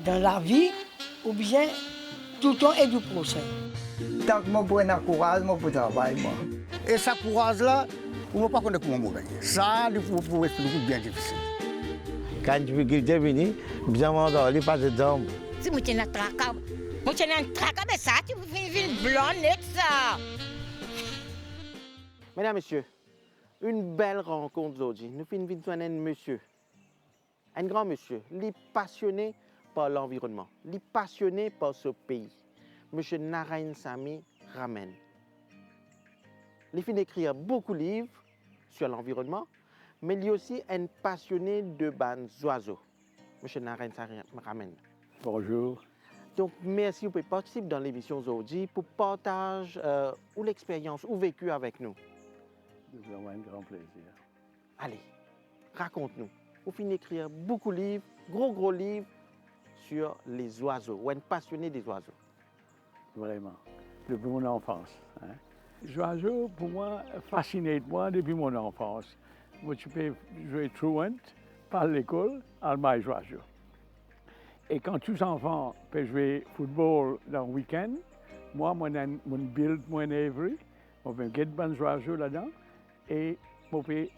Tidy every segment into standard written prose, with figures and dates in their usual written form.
dans la vie ou bien tout le temps et du procès. Tant que je prends courage, je peux travailler. Et ce courage-là, on ne peut pas connaître comment gagner. Ça, vous pouvez expliquer bien difficile. Quand tu difficulté venir, bien m'entendre, il passe dedans. Si je tiens un traca, mais ça, tu fais une blonde net ça. Mesdames, Messieurs, une belle rencontre aujourd'hui. Nous finissons vite un monsieur. Un grand monsieur, il est passionné par l'environnement, il est passionné par ce pays. Monsieur Narayan Samy Ramen. Il finit d'écrire beaucoup de livres sur l'environnement, mais il est aussi un passionné de bandes oiseaux. Monsieur Narayan Samy Ramen. Bonjour. Donc, merci de participer dans l'émission aujourd'hui pour partager ou l'expérience ou vécu avec nous. C'est vraiment un grand plaisir. Allez, raconte-nous. Vous finissez d'écrire beaucoup de livres, gros livres sur les oiseaux, ou un passionné des oiseaux. Vraiment, depuis mon enfance. Hein. Les oiseaux, pour moi, fascinent moi depuis mon enfance. Moi, je peux jouer truant par l'école à mes oiseaux. Et quand tous les enfants peuvent jouer football dans le week-end, moi, mon build, mon œuvre, on peut mettre des oiseaux là-dedans et on peut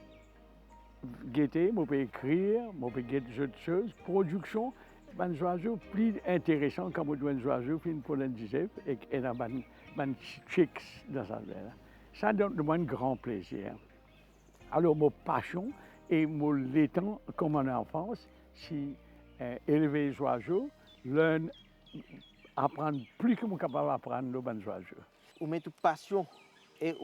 guetter, on peut écrire, on peut guetter d'autres choses. Production, des oiseaux plus intéressants comme des oiseaux qui pour l'indice et des chicks dans ça. Ça donne moi un grand plaisir. Alors, ma passion et mon l'étang comme en enfance, c'est élever les oiseaux, apprendre plus que je suis capable d'apprendre les oiseaux. Vous mettez passion et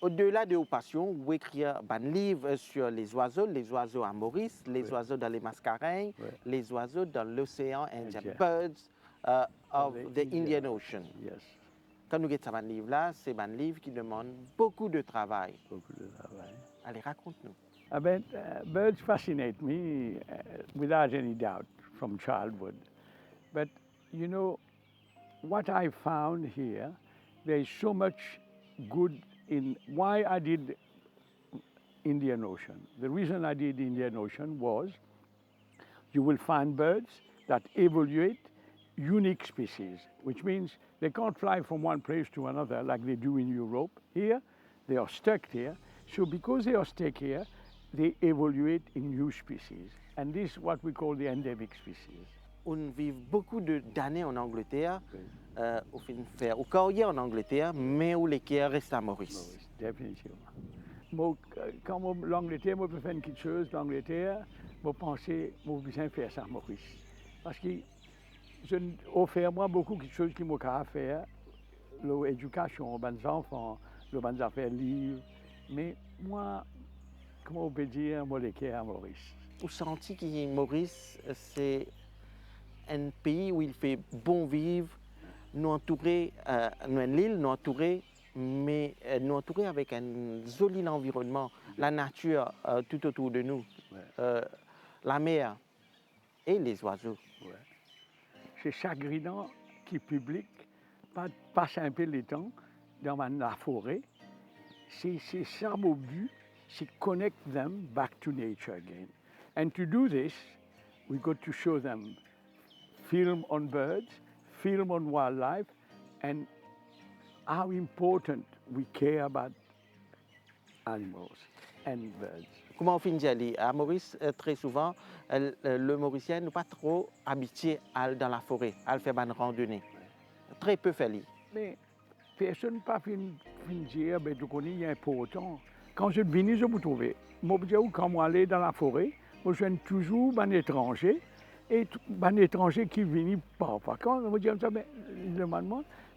au-delà de vos passions, vous écrivez un livre sur les oiseaux à Maurice, les oiseaux dans les Mascareignes, les oiseaux dans l'océan Indien, Birds of the Indian Ocean. Yes. Quand nous regardons ce livre-là, c'est un livre qui demande beaucoup de travail. Beaucoup de travail. Allez, raconte-nous. Birds fascinate me without any doubt from childhood. But you know, what I found here, there is so much good in why I did Indian Ocean. The reason I did Indian Ocean was you will find birds that evaluate unique species, which means they can't fly from one place to another like they do in Europe. Here, they are stuck here. So because they are stuck here, they evaluate in new species. And this is what we call the endemic species. On vit beaucoup d'années en Angleterre, au carrière en Angleterre, mais où les quais restent à Maurice. Définitivement. Quand l'Angleterre me fait quelque chose, l'Angleterre, je pensais que je besoin faire ça à Maurice. Parce que je offre moi beaucoup de choses qui m'ont à faire, l'éducation, les enfants, les affaires livres. Mais moi, comment on peut dire, moi, les quais à Maurice. Vous sentez que Maurice, c'est un pays où il fait bon vivre, nous entourer, nous une île, nous entourer, mais nous entourer avec un joli environnement, la nature tout autour de nous, la mer et les oiseaux. Ouais. C'est chagrinant qui public passe un peu le temps dans la forêt. C'est ça mon but, c'est connect them back to nature again. And to do this, we got to show them film on birds, film on wildlife, and how important we care about animals and birds. Comment on finit aller à Maurice, très souvent, le Mauricien n'est pas trop habitué dans la forêt, à faire une randonnée. Très peu fait. Mais personne n'a pas fini de dire, mais tu connais, il est important. Quand je viens, je me trouve. Moi, quand je aller dans la forêt, je suis toujours un étranger. Et un étranger qui vient par vacances, je me dis,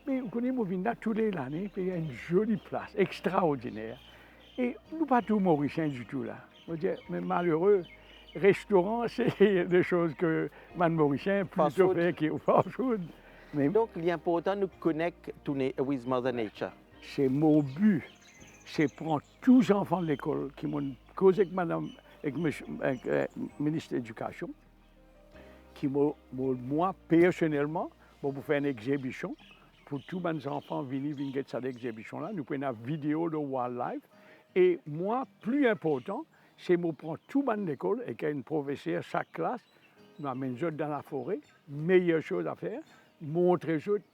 mais vous connaissez, je viens là tous les années, il y a une jolie place, extraordinaire. Et nous ne sommes pas tous Mauriciens du tout là. Je dis, mais malheureux, restaurant, c'est des choses que les Mauriciens plutôt fait que fast food. Mais donc, il est important de connecter with Mother Nature. C'est mon but, c'est prendre tous les enfants de l'école qui m'ont causé avec madame, avec le ministre de l'Éducation, qui moi, personnellement, pour faire une exhibition, pour tous mes enfants venir voir cette exhibition-là. Nous prenons une vidéo de wildlife. Et moi, plus important, c'est de prendre tout le monde de l'école et qu'il y ait un professeur chaque classe nous amènons dans la forêt, meilleure chose à faire, montrer aux autres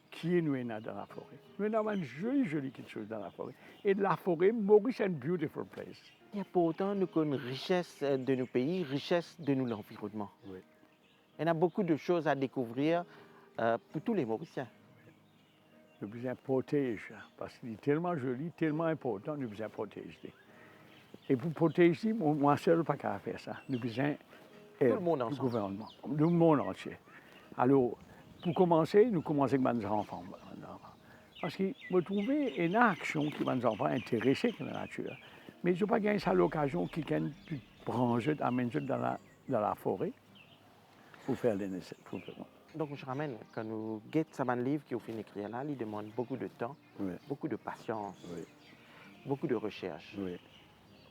qui est nous dans la forêt. Nous avons une jolie quelque chose dans la forêt. Et la forêt, Maurice est une beautiful place. Il y a pourtant une richesse de nos pays, richesse de nous l'environnement. Oui. Il y a beaucoup de choses à découvrir pour tous les Mauriciens. Nous besoin protéger, parce qu'il est tellement joli, tellement important, nous besoin protéger. Et pour protéger, moi seul, pas qu'à faire ça. Nous besoin Tout le monde ensemble. du gouvernement, le monde entier. Alors, pour commencer, nous commençons avec nos enfants. Parce que vous trouvez une action qui va nous enfants intéressés par la nature. Mais je n'ai pas gagné ça l'occasion qui viennent brancher, amener dans la forêt pour faire les nécessaires. Donc, je ramène, quand nous guettons ce livre qui est fait écrire là, il demande beaucoup de temps, Oui. beaucoup de patience, Oui. beaucoup de recherche. Oui.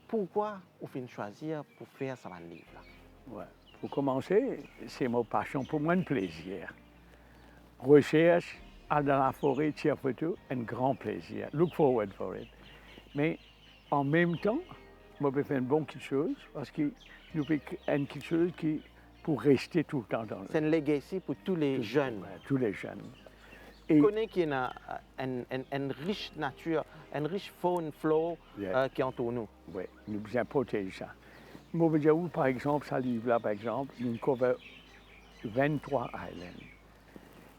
Pourquoi vous faites choisir pour faire ce livre là? Ouais. Pour commencer, c'est ma passion, pour moi un plaisir. Recherche, aller dans la forêt, tirer photo, un grand plaisir. Look forward for it. Mais en même temps, je peux faire une bonne quelque chose parce que nous faisons quelque chose qui pour rester tout le temps dans le. C'est une legacy pour tous les jeunes. Ouais, tous les jeunes. Je Et connais qu'il y a une riche nature, une riche faune, flore Yeah. qui entoure nous. oui, nous devons protéger ça. Moi, je veux dire, par exemple, ce livre-là, par exemple, nous couvrons 23 islands.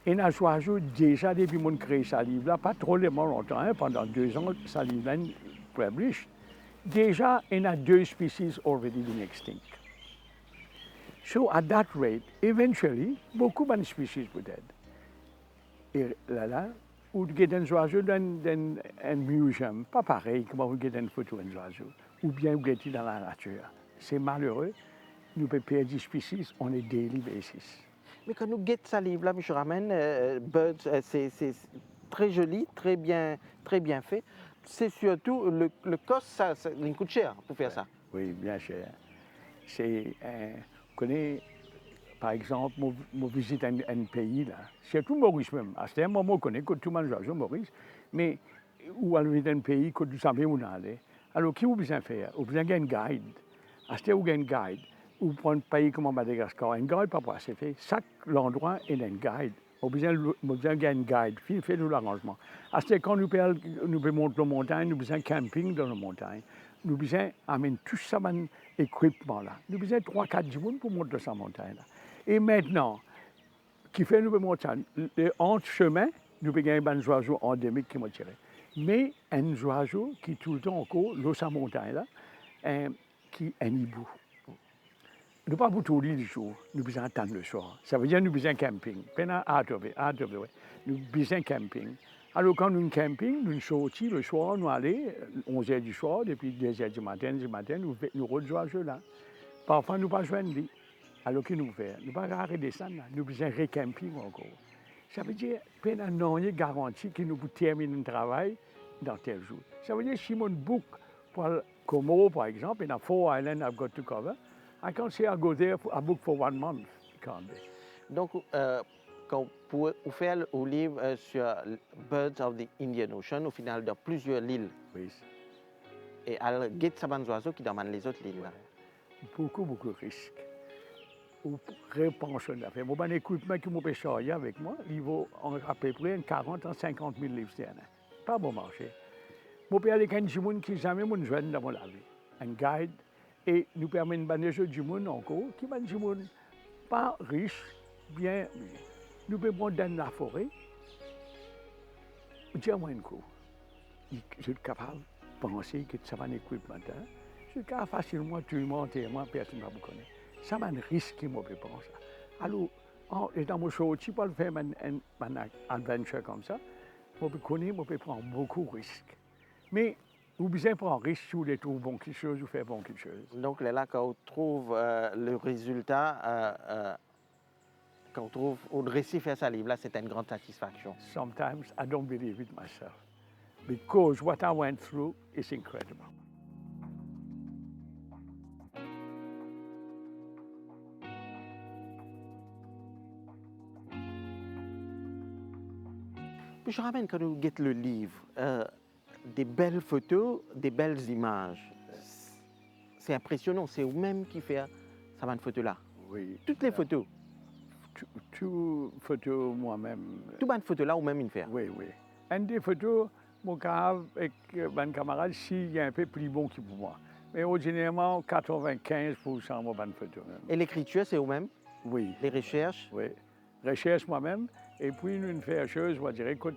Et nous avons déjà, depuis que nous créé ce livre-là, pas trop longtemps, hein, pendant 2 ans, ce livre-là est publié. Déjà, il y a 2 species already been extinct. So, at that rate, eventually, beaucoup de species will dead. Et là, ou de get un oiseau dans un museum, pas pareil comme vous get une photo d'un oiseau, ou bien vous get dans la nature. C'est malheureux, nous pouvons perdre des species on a daily basis. Mais quand nous guettons ce livre là, je ramène Birds, c'est très joli, très bien fait. C'est surtout le cost, ça coûte cher pour faire ça. Oui, bien cher. C'est, vous connaissez, par exemple, moi visite un pays là, surtout Maurice même. À ce moment, on connaît que tout le monde joue Maurice, mais où on visite un pays que vous savez où on aller. Alors, qu'est-ce que vous besoin faire? Vous besoin d'un guide. À ce moment, vous avez un guide. Ou prendre un pays comme Madagascar, un guide, pas c'est fait. Chaque endroit est un guide. Vous avez besoin d'un guide, fait tout l'arrangement. À ce quand nous pouvons monter la montagne, nous avons besoin de camping dans la montagne. Nous avons besoin d'amener tout ça, équipement là. Nous avons besoin de 3-4 jours pour monter cette montagne là. Et maintenant, qui fait nous monter entre chemin, nous avons un oiseau endémique qui m'a tiré. Mais un oiseau qui tout le temps encore, dans sa montagne là, qui est un hibou. Nous ne pouvons pas tout le jour, nous devons attendre le soir. Ça veut dire que nous devons camping. Nous devons camping. Alors quand nous camping, nous sortons le soir, nous allons 11h du soir, depuis 2h du matin, nous rejoignons là. Parfois nous ne pas joindre lui. Alors que nous faisons? Nous ne pouvons pas redescendre là, nous devons recamping encore. Ça veut dire que nous avons garanti que nous pouvons terminer le travail dans tel jour. Ça veut dire que si on book pour Comoro par exemple, in a 4 islands I've got to cover, I can't say I'll go there, I book for 1 month. Can't be. Donc, quand vous faites le livre sur Birds of the Indian Ocean, au final, dans plusieurs îles. Oui. Et à guette ça des oiseaux qui demandent les autres îles. Là. Beaucoup de risques. Ou répension d'affaires. Mon équipement qui m'a pêché avec moi, il vaut à peu près 40 à 50 000 livres sterling. Pas bon marché. Mon père est un gens qui jamais m'ont joué dans mon vie. Un guide. Et nous permettons de faire du monde encore, qui est du monde pas riche, bien. Nous pouvons dans la forêt. Dis-moi une chose. Je suis capable de penser que ça va un équipement. Je suis capable facilement de monter, personne ne va me connaître. Ça m'a un risque qui me fait penser. Alors, étant mon show, si je peux faire une aventure comme ça, je peux connaître, je peux prendre beaucoup de risques. Mais vous besoin prendre un risque si vous trouvez bon quelque chose ou faire bon quelque chose. Donc là, quand on trouve le résultat, quand on trouve le récit fait sa livre, là, c'est une grande satisfaction. Sometimes I don't believe it myself. Because what I went through is incredible. Puis je ramène quand nous guettons le livre, des belles photos, des belles images. C'est impressionnant, c'est vous-même qui fait ça, cette photo-là. Oui. Toutes les photos. Tout photo moi-même. Tout bonne photo là ou même une faire. Oui, oui. Une des photos, mon cave avec mon camarade, s'il y a un peu plus bon que pour moi. Mais généralement, 95% mon bonne photo. Même. Et l'écriture, c'est vous-même? Oui. Les recherches? Oui. Recherche moi-même. Et puis, une faire chose, je dirais, écoute,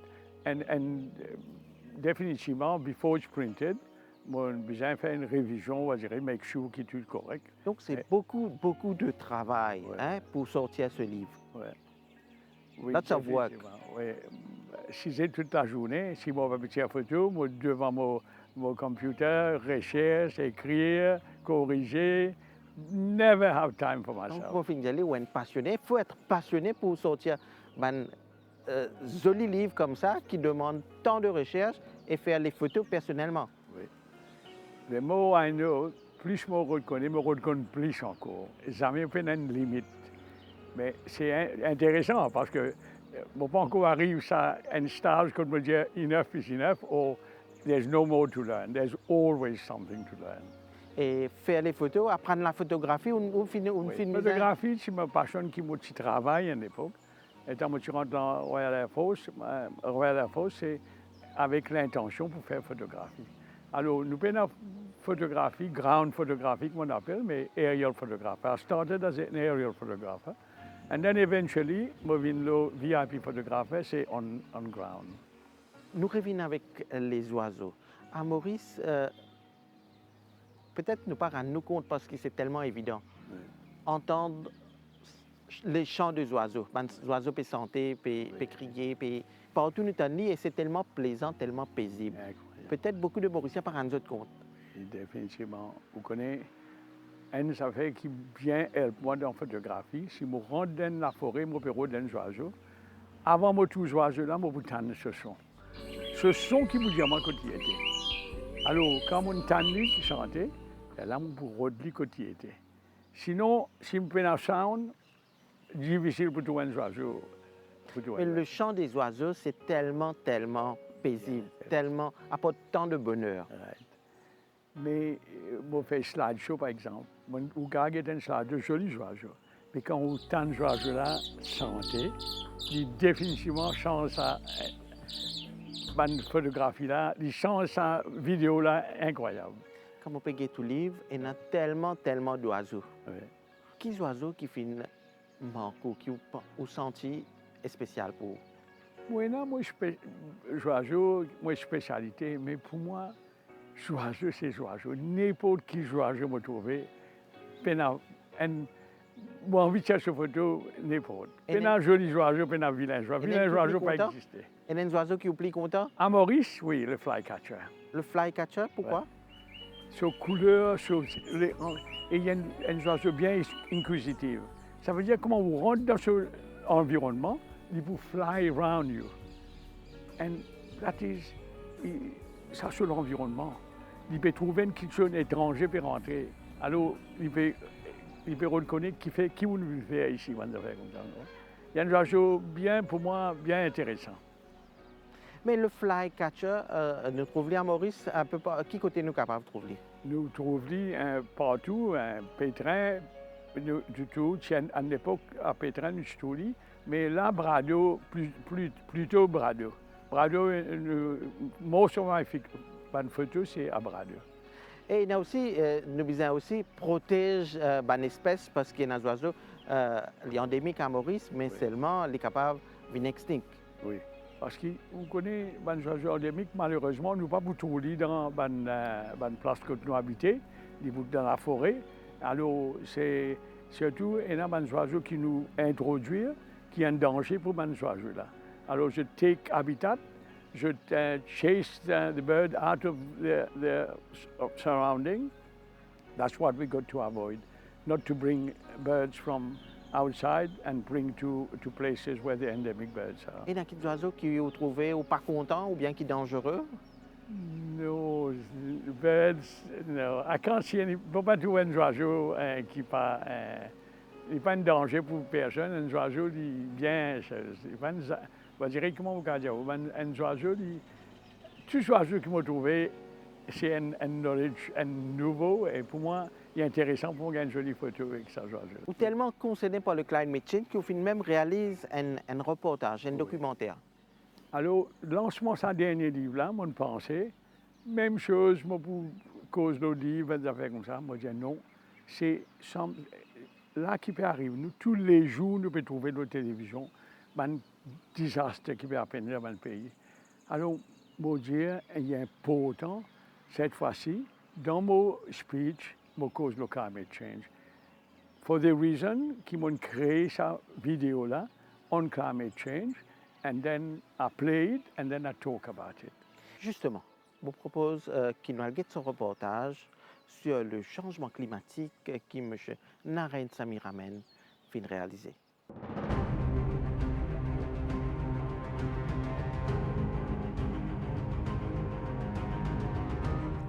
définitivement, before it's printed, moi, j'ai besoin de faire une révision, je dirais, make sure qu'il est tout correct. Donc, c'est Et- beaucoup, beaucoup de travail Ouais. hein, pour sortir ce livre. Ouais. Oui, Lots of work. effectivement, oui. Si c'est toute la journée, si moi, je vais faire photo, moi, devant mon computer, recherche, écrire, corriger, never have time for Donc, myself. pour finir, ou être passionné, il faut être passionné pour sortir un joli livre comme ça qui demande tant de recherche et faire les photos personnellement. Le mot I know, plus je me reconnais plus encore. Jamais pas une limite. Mais c'est intéressant parce que mon pas encore arrive à un stage comme me dire enough is enough or there's no more to learn. There's always something to learn. Et faire les photos, apprendre la photographie, ou finir. Oui. Photographie, c'est ma passion qui m'a travaillé à l'époque. Et quand je rentre dans Royal Air Force, c'est avec l'intention pour faire photographie. Alors, nous faisons photographie, ground photography, comme on appelle, mais aerial photographer. I started as an aerial photographer. And then eventually, moving low VIP photographer, c'est on ground. Nous revenons avec les oiseaux. À Maurice, peut-être ne pas rendre nous compte parce que c'est tellement évident. Entendre les chants des oiseaux. Les oiseaux peuvent chanter, peuvent crier, partout nous t'en et c'est tellement plaisant, tellement paisible. Incroyable. Peut-être beaucoup de Mauriciens ne rendent pas compte. Et définitivement, vous connaissez une affaire qui vient aide moi dans la photographie. Si je rentre dans la forêt, je peux regarder un oiseau. Avant de tous les oiseaux là, je peux entendre ce son. Ce son qui me dit à moi quand il était. Alors, quand on entend lui qui chantait, là, je peux regarder quand il était. Sinon, si je fais un sound, difficile pour trouver un oiseau. Mais le chant des oiseaux, c'est tellement, tellement paisible, tellement, apporte tant de bonheur. Right. Mais je fais un slideshow, par exemple. Vous regardez un slideshow, joli oiseau. Mais quand on entend ce oiseau-là chanter, il définitivement change sa photographie-là, il change sa vidéo-là incroyable. Comme on peut gagner tout livre, il y a tellement, tellement d'oiseaux. Oui. Quels oiseaux qui finissent manquent, qui ont senti spécial pour vous? Oui, non, oiseau, moi, spécialité, mais pour moi, oiseau, c'est oiseau. N'importe qui oiseau me trouver, moi, envie de chercher une photo, n'importe. Un joli oiseau, un vilain oiseau. Vilain oiseau pas existé. Il y a des oiseaux qui vous plient content? À Maurice, oui, le flycatcher. Le flycatcher, pourquoi? Ouais. Sur couleur, et il y a un oiseau bien inquisitif. Ça veut dire comment vous rentrez dans ce environnement, il vous fly around you. And that is, ça c'est l'environnement. Il peut trouver quelque chose d'étranger pour rentrer. Alors, il peut reconnaître qui vous nous fait ici, comme ça. Il y a un oiseau bien, pour moi, bien intéressant. Mais le flycatcher, nous trouvons à Maurice, un peu qui côté nous capable de trouver? Nous trouvons partout, un pétrin, du tout, à l'époque, à pétrin, nous trouvons, mais là, brado, plutôt brado. Brado, most of my photos, c'est à brado. Et il y a aussi, nous besoin aussi protéger une espèce parce qu'il y a des oiseaux endémiques à Maurice, mais seulement les capables de venir extinct. Oui. Parce que vous connaissez les oiseaux endémiques, malheureusement, nous ne pouvons pas trouver dans une place que nous habitons, dans la forêt. Alors, c'est surtout il y a des oiseaux qui nous introduisent, qui sont en danger pour ces oiseaux-là. Alors, je take habitat, je chase the bird out of the surrounding. That's what we got to avoid, not to bring birds from outside and bring to places where the endemic birds are. Et il y a des oiseaux qui vous trouvez ou pas contents ou bien qui sont dangereux? No, birds, no. I can't see any. Je ne peux pas trouver un oiseau qui n'est pas un danger pour personne. Un oiseau bien. Je dirais comment vous dire. Un oiseau, tous les oiseaux qui m'ont trouvé, c'est un knowledge nouveau. Et pour moi, il est intéressant pour gagner une jolie photo avec ça, Joachim. Ou tellement concerné par le climate change qu'au fin même réalise un reportage, un documentaire. Alors, lancement ce dernier livre-là, mon pensée, même chose, moi, pour cause de livre, des affaires comme ça, moi, je dis non. C'est là qui peut arriver. Nous, tous les jours, nous pouvons trouver dans la télévision un désastre qui peut apparaître dans le pays. Alors, moi, dire, il est important, cette fois-ci, dans mon speech, mon cause le climate change. For the reason qui m'ont créé cette vidéo-là, on climate change, and then I play it, and then I talk about it. Justement, je vous propose qu'il nous regarde ce reportage sur le changement climatique qui M. Naren Samiramen vient de réaliser.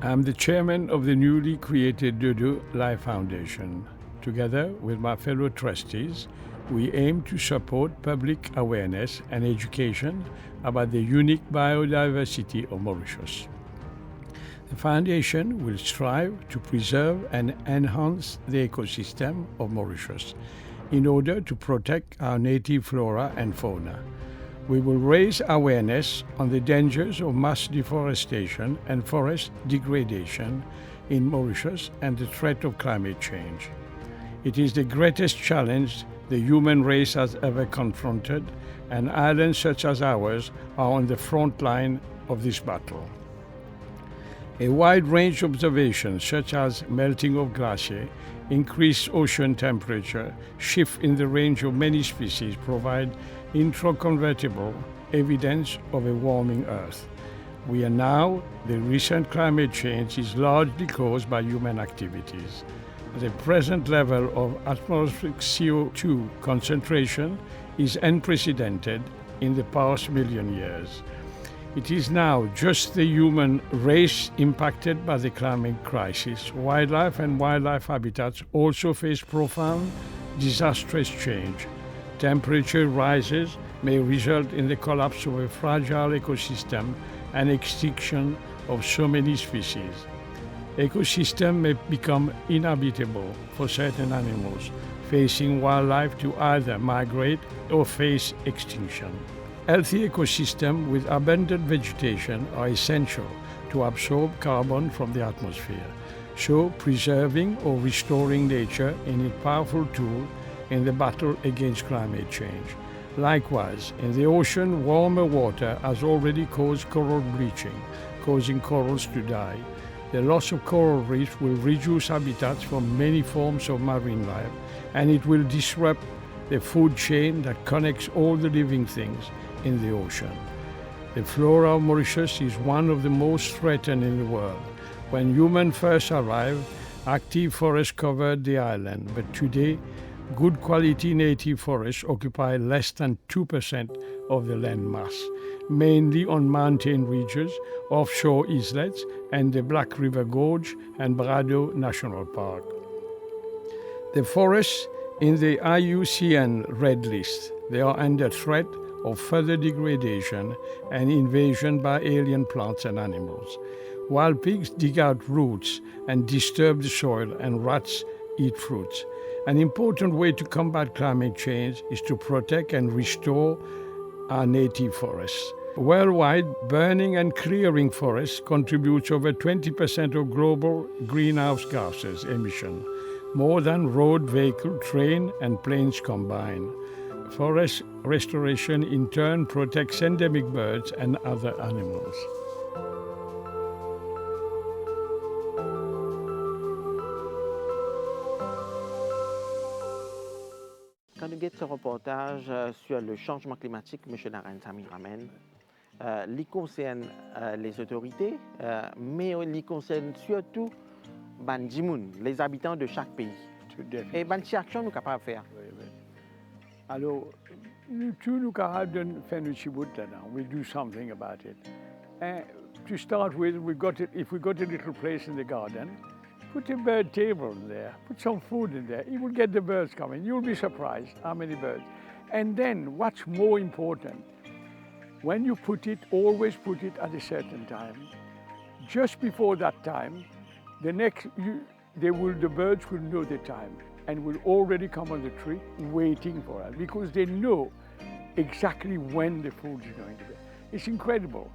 I'm the chairman of the newly created Dodo Life Foundation. Together with my fellow trustees, we aim to support public awareness and education about the unique biodiversity of Mauritius. The foundation will strive to preserve and enhance the ecosystem of Mauritius in order to protect our native flora and fauna. We will raise awareness on the dangers of mass deforestation and forest degradation in Mauritius and the threat of climate change. It is the greatest challenge the human race has ever confronted, and islands such as ours are on the front line of this battle. A wide range of observations such as melting of glacier, increased ocean temperature, shift in the range of many species provide incontrovertible evidence of a warming Earth. We are now, the recent climate change is largely caused by human activities. The present level of atmospheric CO2 concentration is unprecedented in the past million years. It is now just the human race impacted by the climate crisis. Wildlife and wildlife habitats also face profound, disastrous change. Temperature rises may result in the collapse of a fragile ecosystem and extinction of so many species. Ecosystem may become inhabitable for certain animals, facing wildlife to either migrate or face extinction. Healthy ecosystems with abundant vegetation are essential to absorb carbon from the atmosphere, so preserving or restoring nature is a powerful tool in the battle against climate change. Likewise, in the ocean, warmer water has already caused coral bleaching, causing corals to die. The loss of coral reefs will reduce habitats for many forms of marine life, and it will disrupt the food chain that connects all the living things in the ocean. The flora of Mauritius is one of the most threatened in the world. When humans first arrived, active forests covered the island, but today, good quality native forests occupy less than 2% of the land mass, mainly on mountain ridges, offshore islets, and the Black River Gorge and Brado National Park. The forests in the IUCN Red List, they are under threat of further degradation and invasion by alien plants and animals. Wild pigs dig out roots and disturb the soil, and rats eat fruits. An important way to combat climate change is to protect and restore our native forests. Worldwide, burning and clearing forests contributes over 20% of global greenhouse gases emission, more than road, vehicle, train, and planes combined. Forest restoration in turn protects endemic birds and other animals. Quand nous guettons ce reportage sur le changement climatique, M. Naren Samiramen, il concerne les autorités, mais il concerne surtout les habitants de chaque pays. Et quelle action nous sommes capables de faire? Alors, nous tous nous capables de faire un petit bout là-dedans. We'll do something about it. And to start with, if we got a little place in the garden, put a bird table in there, put some food in there. You will get the birds coming. You'll be surprised how many birds. And then, what's more important, when you put it, always put it at a certain time. Just before that time, the birds will know the time and will already come on the tree waiting for us because they know exactly when the food is going to be. It's incredible.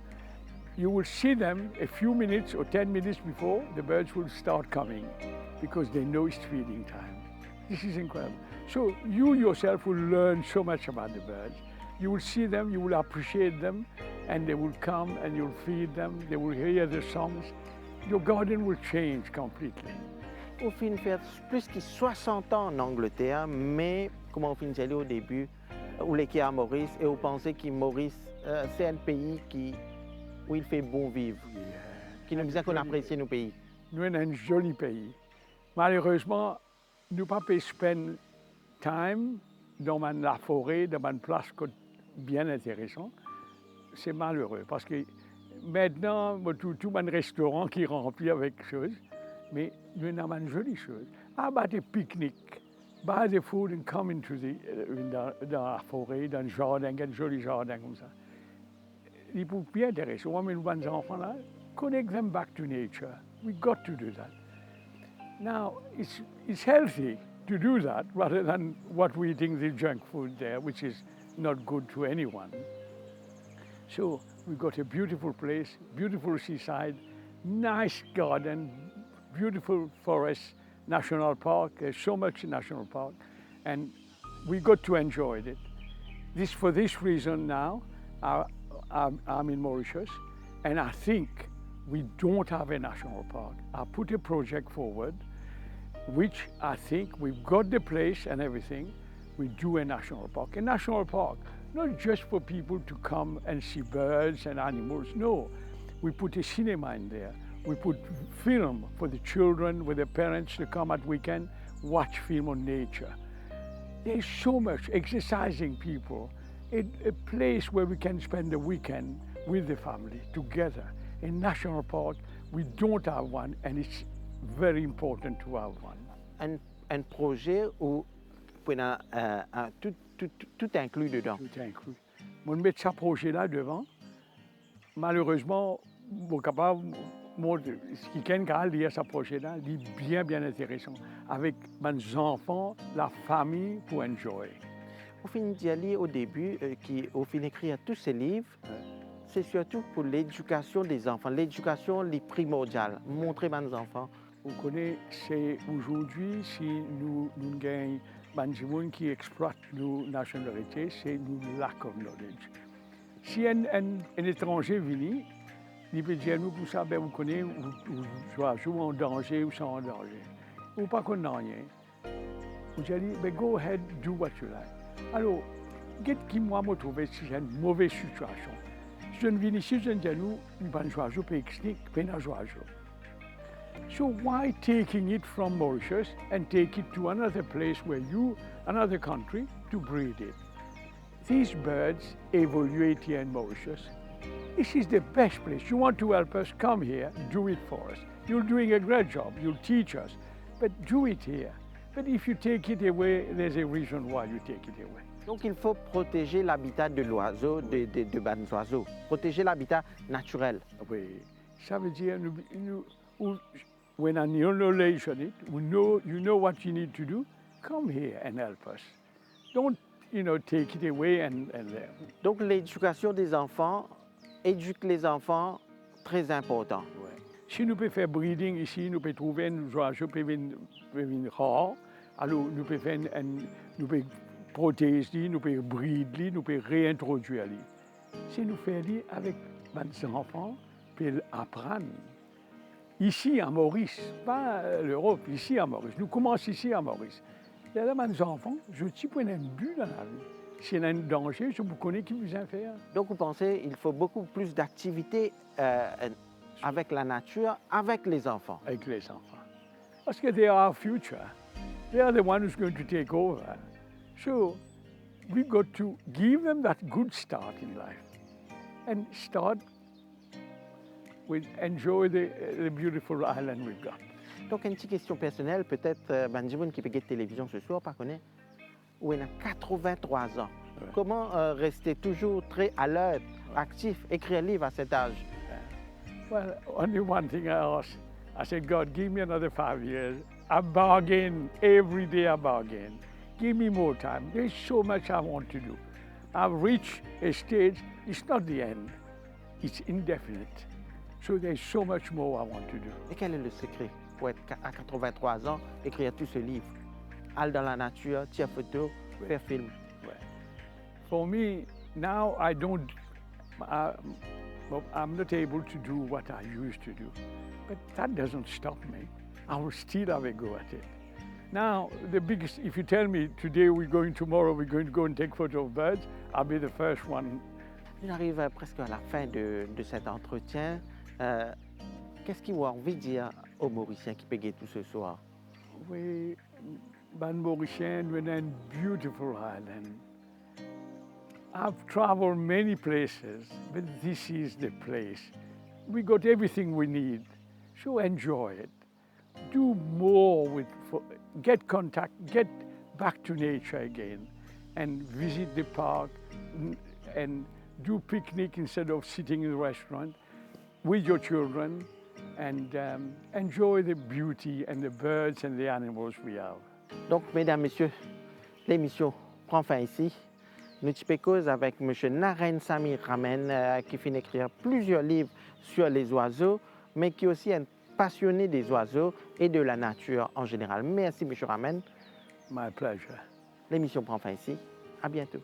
You will see them a few minutes or 10 minutes before the birds will start coming because they know it's feeding time. This is incredible. So you yourself will learn so much about the birds. You will see them, you will appreciate them, and they will come and you'll feed them, they will hear the songs. Your garden will change completely. Au fin fait plus que 60 ans en Angleterre, mais comme on finit au début, où les qui à Maurice, et vous pensez que Maurice, c'est un pays où il fait bon vivre, qui nous dit qu'on apprécie nos pays. Nous sommes un joli pays. Malheureusement, nous ne pouvons pas spend time dans la forêt, dans une place bien intéressante. C'est malheureux parce que maintenant, tout un restaurant qui est rempli avec choses, mais nous avons une jolie chose. About des pique-niques, buy the food and come into dans la forêt, dans le jardin, un joli jardin comme ça. Il faut bien intéressant. On met les enfants là, connect them back to nature. We got to do that. Now, it's healthy to do that rather than what we eating the junk food there, which is not good to anyone. So we got a beautiful place, beautiful seaside, nice garden, beautiful forest, national park. There's so much national park, and we got to enjoy it. For this reason now, I'm in Mauritius, and I think we don't have a national park. I put a project forward, which I think we've got the place and everything. We do a national park. A national park, not just for people to come and see birds and animals. No, we put a cinema in there. We put film for the children with their parents to come at weekend, watch film on nature. There's so much exercising people. A place where we can spend the weekend with the family together. A national park, we don't have one, and it's very important to have one. Un projet où tout inclus dedans. Tout inclus. On met ce projet-là devant. Malheureusement, quelqu'un qui a lié ce projet-là, il est bien intéressant. Avec mes enfants, la famille, pour enjoy. Au fin d'y aller au début, au fin d'écrire tous ces livres, c'est surtout pour l'éducation des enfants, l'éducation les primordiale, montrer à nos enfants. Vous connaissez, aujourd'hui, si nous gagnons des gens qui exploitent nos nationalités, c'est le lack of knowledge. Si un étranger vient, il peut dire nous, vous savez, vous connaissez, vous jouez en danger ou sans danger. Ou pas qu'on n'a rien. Vous dites, go ahead, do what you like. Alors, qu'est-ce qui m'a trouvé si j'ai une mauvaise situation? Si je viens ici, je dis nous, nous ne jouons pas exnique, mais nous jouons. So why taking it from Mauritius and take it to another place another country, to breed it? These birds evaluate here in Mauritius. This is the best place. You want to help us, come here, do it for us. You're doing a great job, you'll teach us, but do it here. But if you take it away, there's a reason why you take it away. Donc il faut protéger l'habitat de l'oiseau, de bons oiseaux, protéger l'habitat naturel. Oui, ça veut dire, when I knowledge on it, you know what you need to do, come here and help us. Don't, take it away and Donc l'éducation des enfants, éduque les enfants, très important. Ouais. Si nous pouvons faire breeding ici, nous pouvons trouver un oiseau qui est rare, alors nous pouvons protéger, nous pouvons breeder, nous pouvons réintroduire. Si nous faisons avec nos enfants, nous pouvons apprendre. Ici à Maurice, pas l'Europe, ici à Maurice. Nous commençons ici à Maurice. Il y a mes enfants, je suis pas un but dans la vie. S'il y a un danger, je vous connais qui vous en faire. Donc vous pensez qu'il faut beaucoup plus d'activités avec la nature, avec les enfants? Avec les enfants. Parce que they are our future. They are the one who's going to take over. So we've got to give them that good start in life and start with enjoy the beautiful island we've got. Donc une petite question personnelle, peut-être Benjamin qui peut la télévision ce soir, pas connaît, où il a 83 ans. Ouais. Comment rester toujours très alerte, actif, écrire un livre à cet âge? Well, only one thing I asked. I said, God, give me another 5 years I bargain every day. I bargain. Give me more time. There's so much I want to do. I've reached a stage. It's not the end. It's indefinite. So there's so much more I want to do. Et quel est le secret pour être à 83 ans, écrire tout ce livre? Aller dans la nature, tirer photo, faire film. For me, now I don't, I'm not able to do what I used to do. But that doesn't stop me. I will still have a go at it. Now, the biggest, if you tell me today tomorrow we're going to go and take photos of birds, I'll be the first one. On arrive presque à la fin de cet entretien. Qu'est-ce qu'il a envie de dire aux Mauriciens qui payent tout ce soir? We, Ban Mauricien, we're in a beautiful island. I've traveled many places, but this is the place. We got everything we need, so enjoy it. Do more get contact, get back to nature again, and visit the park, and do picnic instead of sitting in the restaurant with your children, and enjoy the beauty and the birds and the animals we have. Donc, mesdames, messieurs, l'émission prend fin ici. Nous cause avec M. Naren Samir Ramen, qui finit d'écrire plusieurs livres sur les oiseaux, mais qui est aussi un passionné des oiseaux et de la nature en général. Merci, M. Ramen. My pleasure. L'émission prend fin ici. À bientôt.